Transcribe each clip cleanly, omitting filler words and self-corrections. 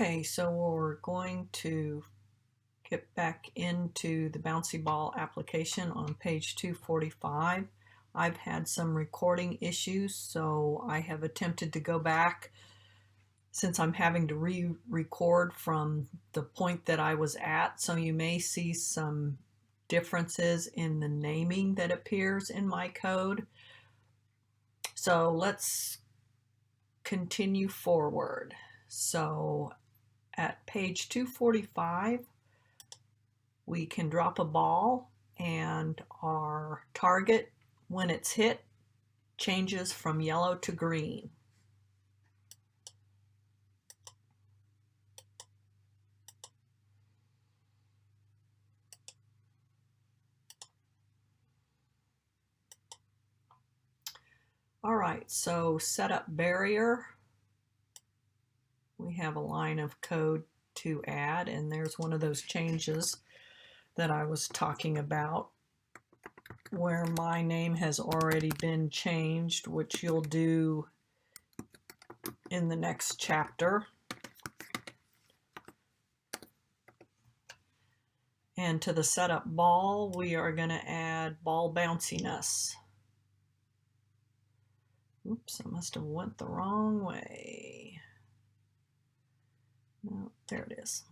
Okay, so we're going to get back into the BouncyBall application on page 245. I've had some recording issues, so I have attempted to go back since I'm having to re-record from the point that I was at. So you may see some differences in the naming that appears in my code. So let's continue forward. So at page 245, we can drop a ball and our target, when it's hit, changes from yellow to green. All right, so set up barrier. We have a line of code to add, and there's one of those changes that I was talking about where my name has already been changed, which you'll do in the next chapter. And to the setup ball, we are going to add ball bounciness. Oops, I must have went the wrong way. No, there it is.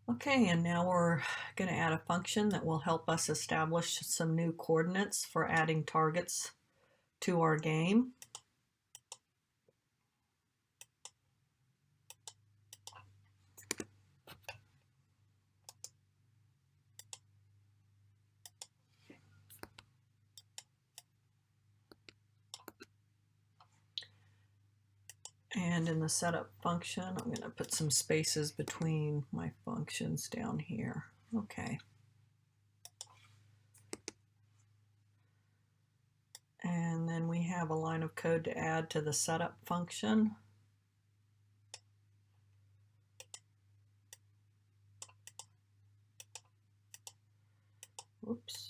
Okay, and now we're going to add a function that will help us establish some new coordinates for adding targets to our game. And in the setup function, I'm going to put some spaces between my functions down here. Okay. And then we have a line of code to add to the setup function. Oops.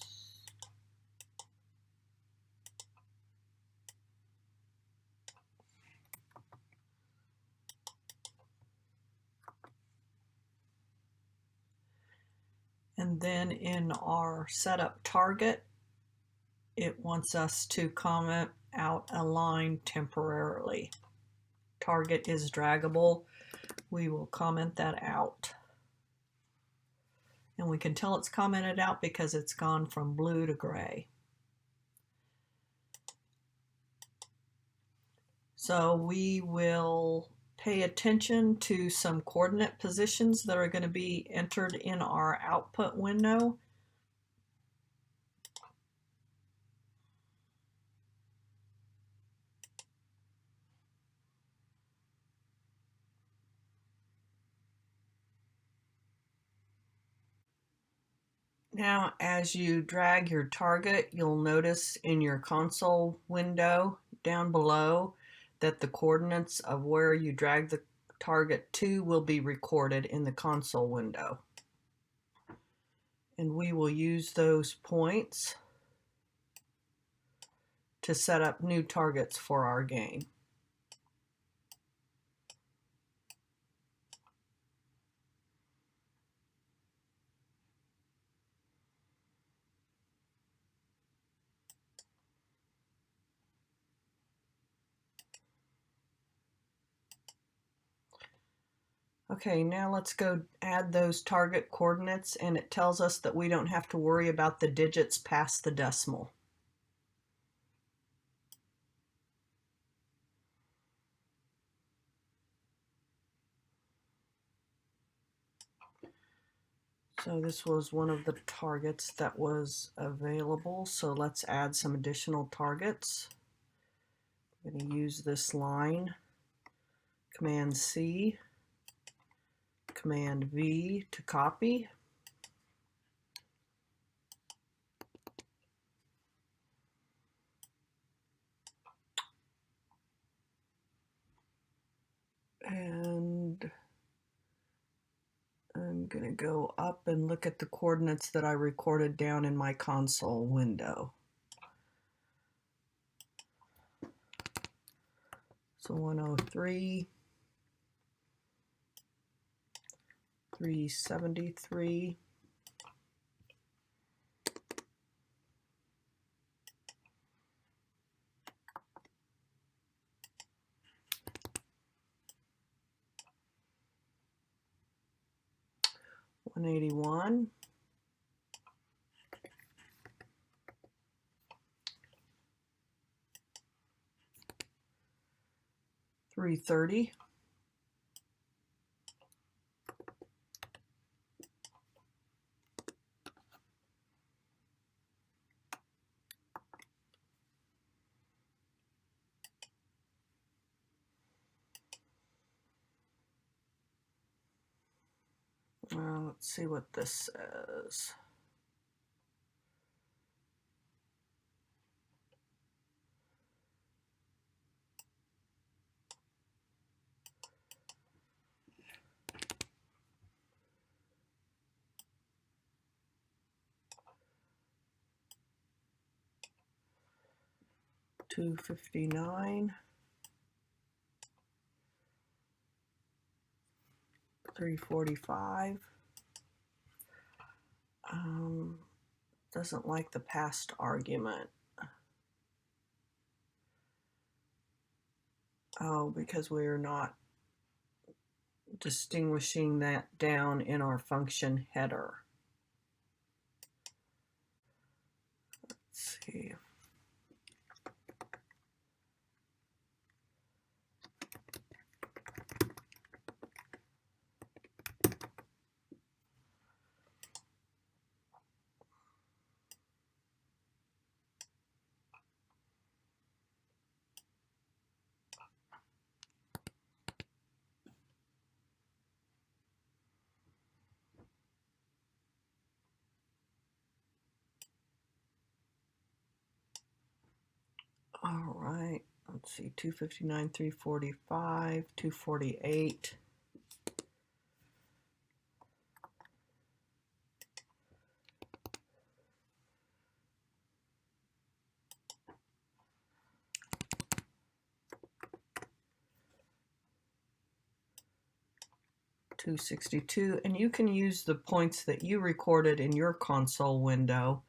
And then in our setup target, it wants us to comment out a line temporarily. Target is draggable. We will comment that out. And we can tell it's commented out because it's gone from blue to gray. So we will pay attention to some coordinate positions that are going to be entered in our output window. Now, as you drag your target, you'll notice in your console window down below that the coordinates of where you drag the target to will be recorded in the console window. And we will use those points to set up new targets for our game. Okay, now let's go add those target coordinates, and it tells us that we don't have to worry about the digits past the decimal. So this was one of the targets that was available, so let's add some additional targets. I'm going to use this line, Command C, Command V to copy. And I'm going to go up and look at the coordinates that I recorded down in my console window. So 103, 373, 181, 330, 'Well, let's see what this says. $259, 345. Doesn't like the past argument. Oh, because we're not distinguishing that down in our function header. Let's see. All right, let's see, 259, 345, 248. $262, and you can use the points that you recorded in your console window.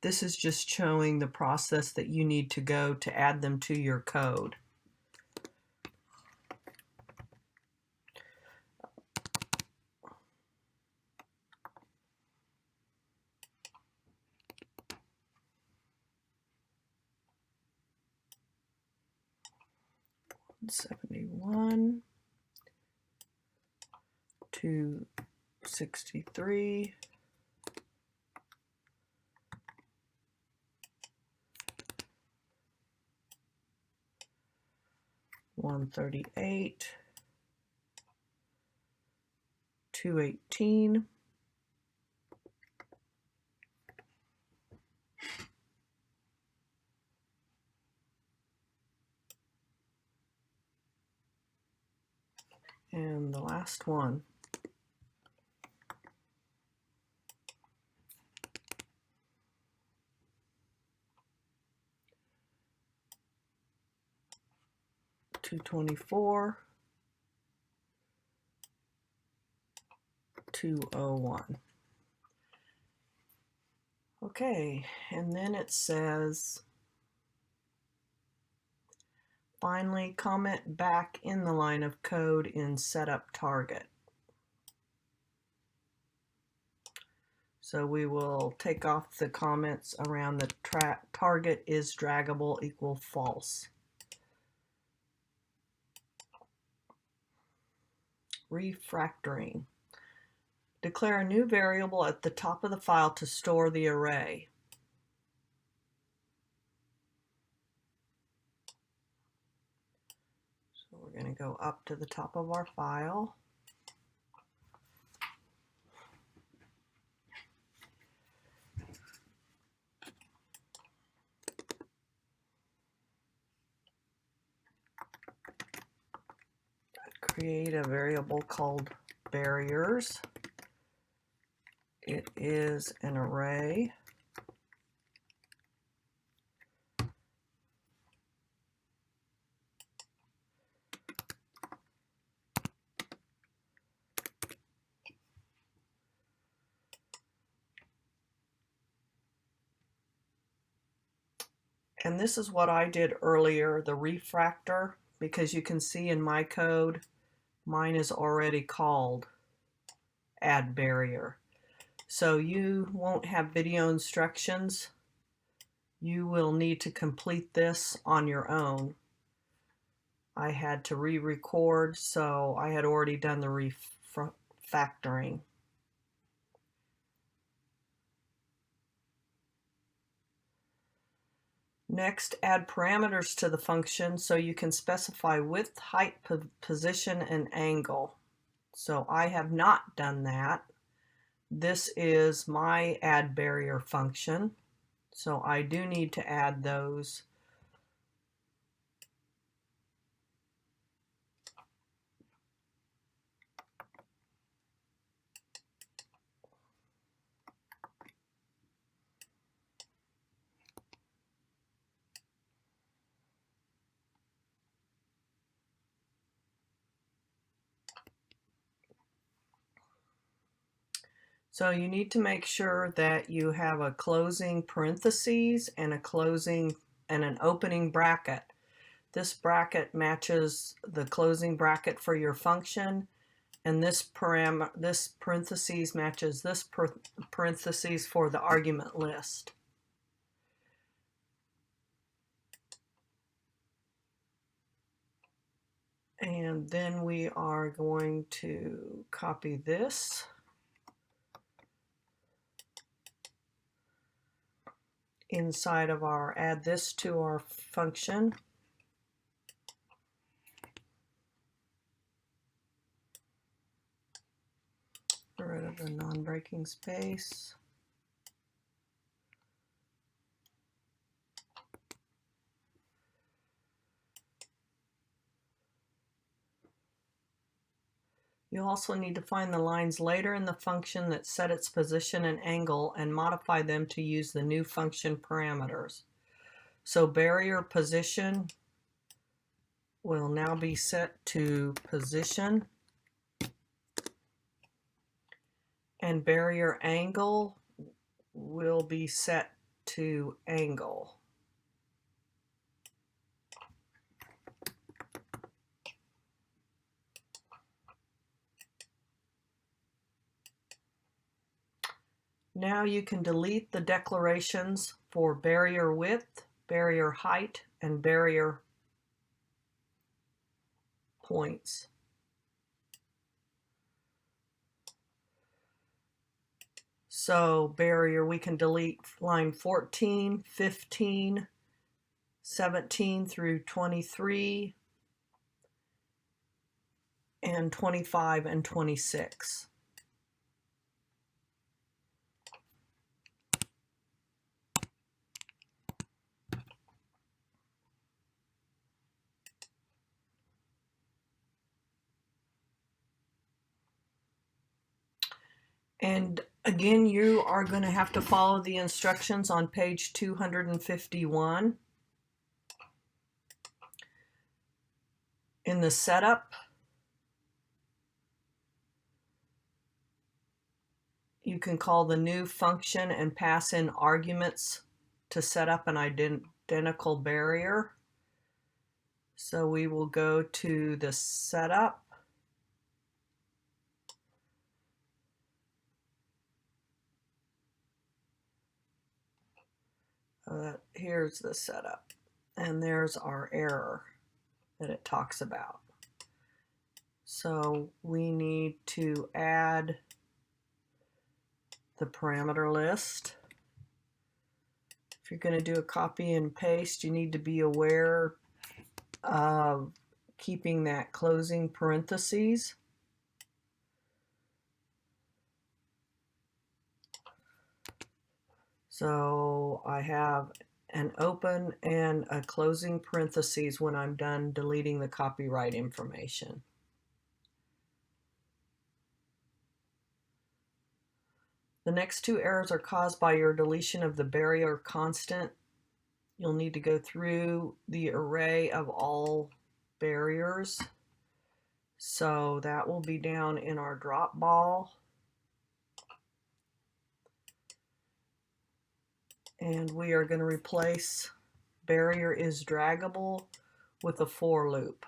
This is just showing the process that you need to go to add them to your code. $71, 263, 138, 218, 'and the last one, 224, 201. Okay, and then it says, finally, comment back in the line of code in setup target. So we will take off the comments around the target is draggable equal false. Refactoring. Declare a new variable at the top of the file to store the array. So we're going to go up to the top of our file. Create a variable called barriers. it is an array. And this is what I did earlier, the refractor, because you can see in my code, mine is already called add barrier. So you won't have video instructions. You will need to complete this on your own. I had to re-record, so I had already done the refactoring. Next, add parameters to the function so you can specify width, height, position, and angle. So I have not done that. This is my add barrier function. So I do need to add those. So you need to make sure that you have a closing parentheses and a closing and an opening bracket. This bracket matches the closing bracket for your function, and this parentheses matches this parentheses for the argument list. And then we are going to copy this. Inside of our, add this to our function. Get rid of the non-breaking space. You also need to find the lines later in the function that set its position and angle and modify them to use the new function parameters. So barrier position will now be set to position, and barrier angle will be set to angle. Now you can delete the declarations for barrier width, barrier height, and barrier points. So barrier, we can delete line 14, 15, 17 through 23, and 25 and 26. And again, you are going to have to follow the instructions on page 251. In the setup, you can call the new function and pass in arguments to set up an identical barrier. So we will go to the setup. Here's the setup, and there's our error that it talks about. So we need to add the parameter list. If you're going to do a copy and paste, you need to be aware of keeping that closing parentheses. So I have an open and a closing parentheses when I'm done deleting the copyright information. The next two errors are caused by your deletion of the barrier constant. You'll need to go through the array of all barriers. So that will be down in our drop ball. And we are going to replace barrier is draggable with a for loop,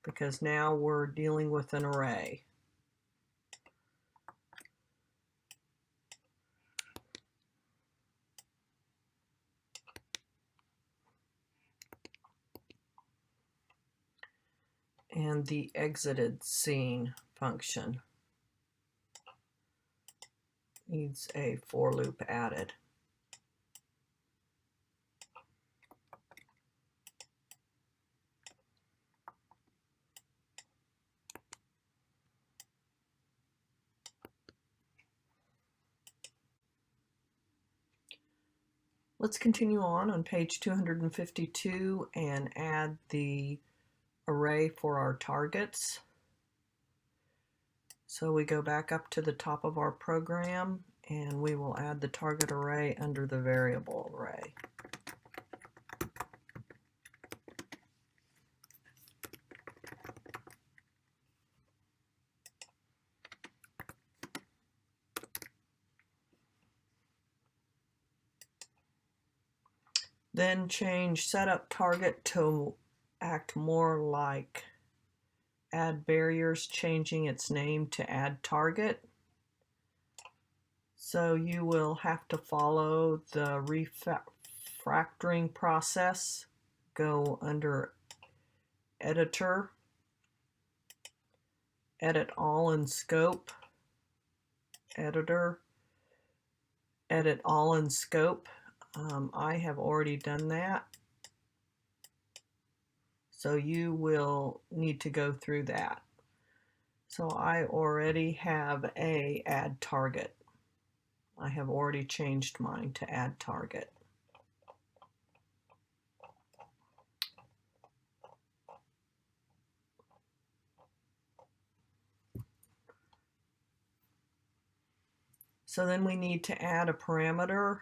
because now we're dealing with an array. And the exited scene function needs a for loop added. Let's continue on page 252 and add the array for our targets. So we go back up to the top of our program and we will add the target array under the variable array. Then change setup target to act more like add barriers, changing its name to add target. So you will have to follow the refactoring process. Go under editor, edit all in scope, editor, edit all in scope. I have already done that. So you will need to go through that. So I already have a add target. I have already changed mine to add target. So then we need to add a parameter.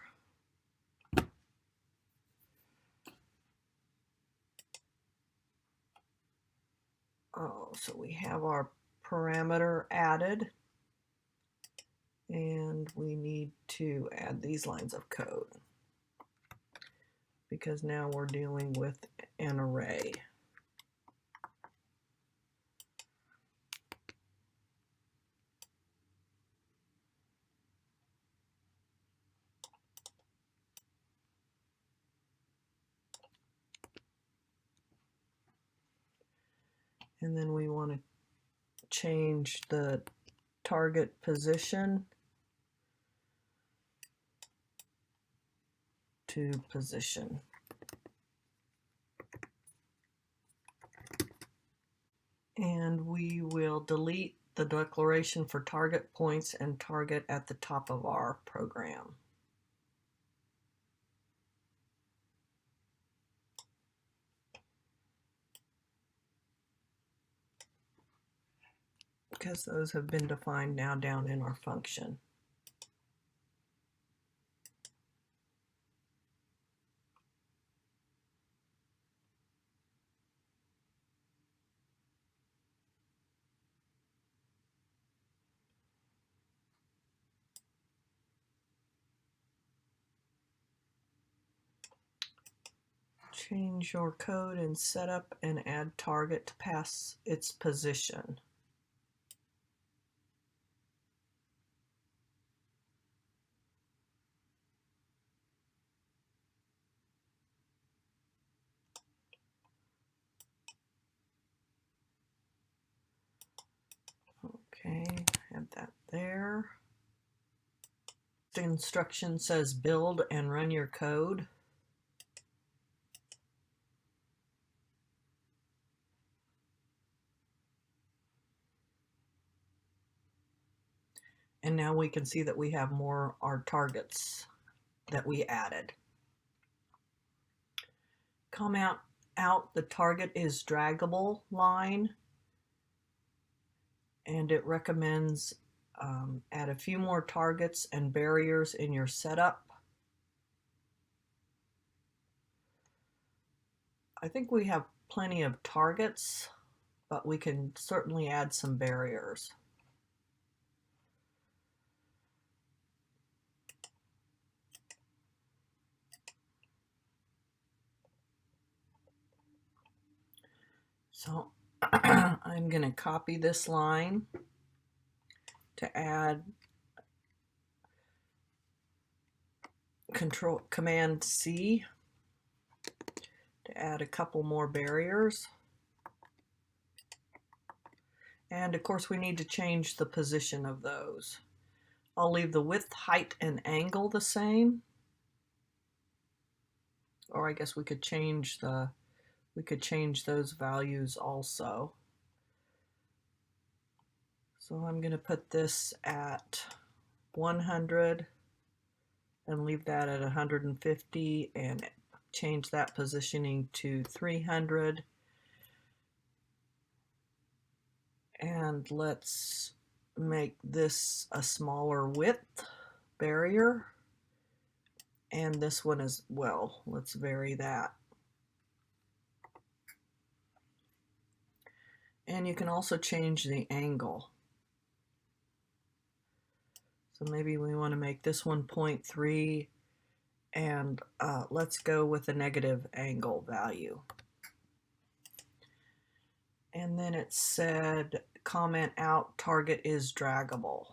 So we have our parameter added, and we need to add these lines of code because now we're dealing with an array. And then we want to change the target position to position. And we will delete the declaration for target points and target at the top of our program. Because those have been defined now down in our function. Change your code and setup and add target to pass its position. Okay, have that there. The instruction says build and run your code. And now we can see that we have more our targets that we added. Comment out the target is draggable line, and it recommends add a few more targets and barriers in your setup. I think we have plenty of targets, but we can certainly add some barriers. So I'm going to copy this line to add Command C to add a couple more barriers. And of course we need to change the position of those. I'll leave the width, height, and angle the same. Or I guess we could change those values also. So I'm going to put this at 100 and leave that at 150 and change that positioning to 300. And let's make this a smaller width barrier. And this one as well. Let's vary that. And you can also change the angle. So maybe we want to make this one 0.3 and let's go with a negative angle value. And then it said comment out target is draggable.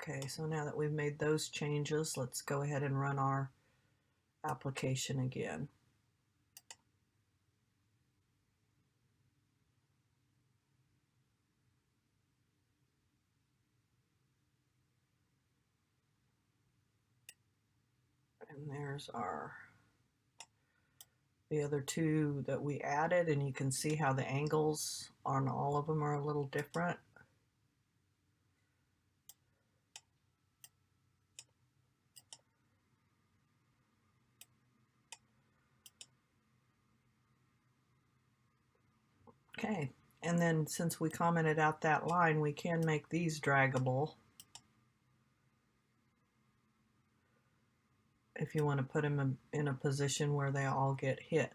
Okay, so now that we've made those changes, let's go ahead and run our application again. And there's the other two that we added, and you can see how the angles on all of them are a little different. Okay, and then since we commented out that line, we can make these draggable if you want to put them in a position where they all get hit.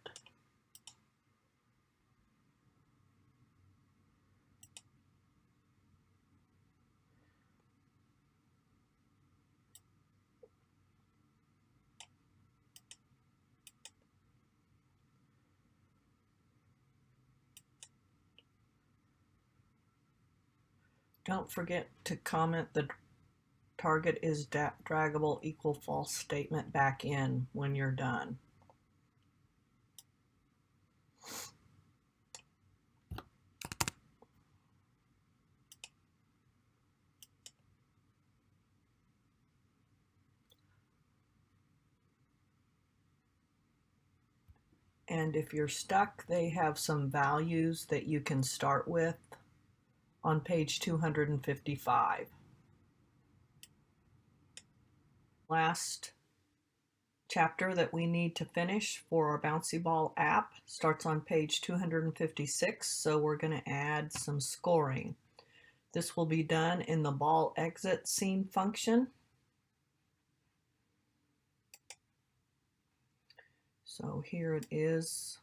Don't forget to comment the target is draggable equal false statement back in when you're done. And if you're stuck, they have some values that you can start with on page 255. Last chapter that we need to finish for our BouncyBall app starts on page 256, so we're going to add some scoring. This will be done in the ball exit scene function. So here it is.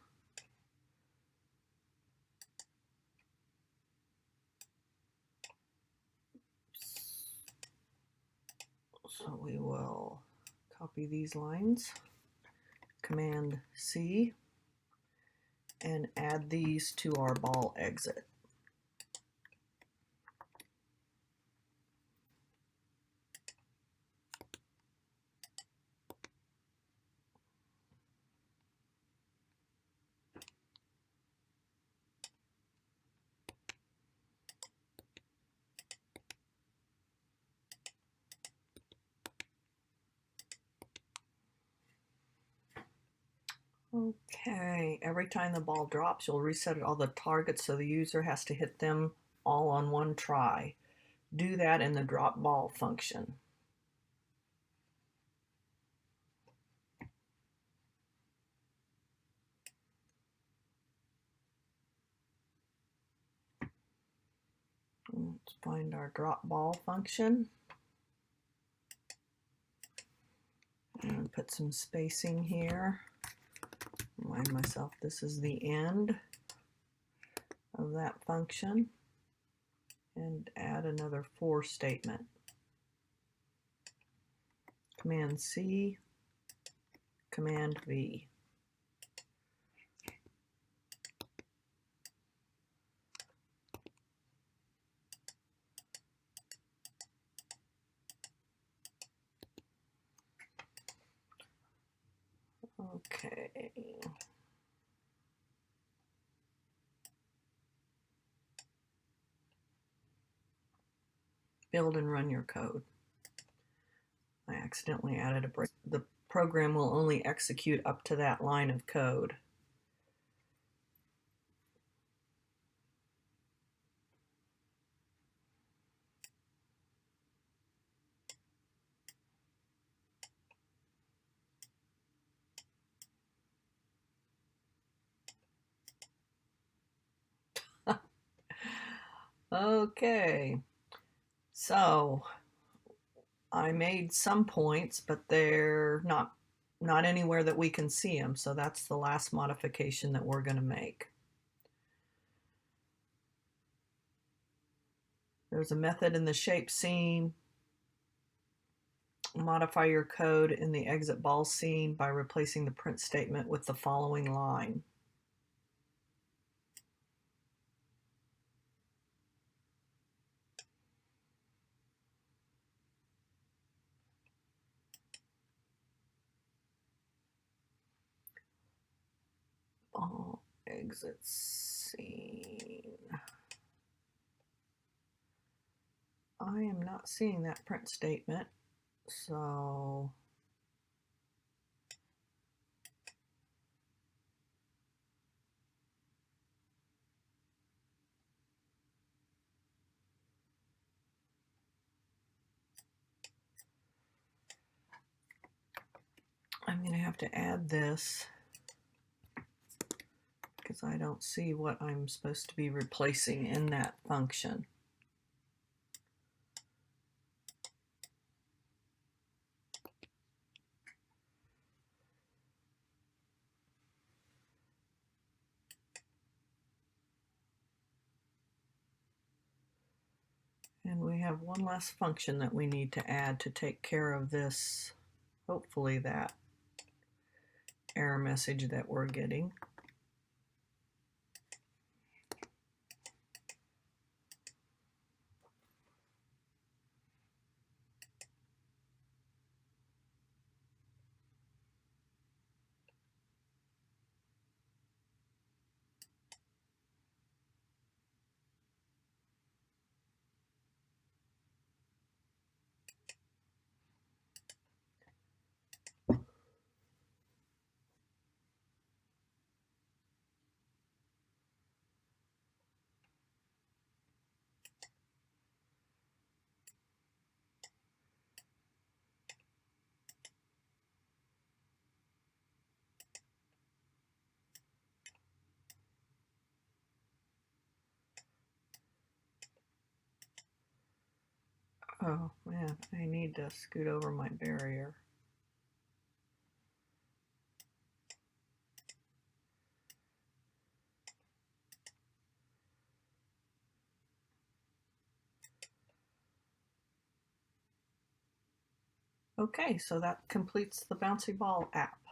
So we will copy these lines, Command C, and add these to our ball exit. Okay, every time the ball drops, you'll reset all the targets so the user has to hit them all on one try. Do that in the drop ball function. Let's find our drop ball function and put some spacing here. Remind myself this is the end of that function, and add another for statement. Command C, Command V. Okay. Build and run your code. I accidentally added a break. The program will only execute up to that line of code. Okay, so I made some points, but they're not anywhere that we can see them, so that's the last modification that we're going to make. There's a method in the shape scene. Modify your code in the exit ball scene by replacing the print statement with the following line. Ball exit scene. I am not seeing that print statement, so I'm going to have to add this because I don't see what I'm supposed to be replacing in that function. And we have one less function that we need to add to take care of this, hopefully that error message that we're getting. Oh man, I need to scoot over my barrier. Okay, so that completes the BouncyBall app.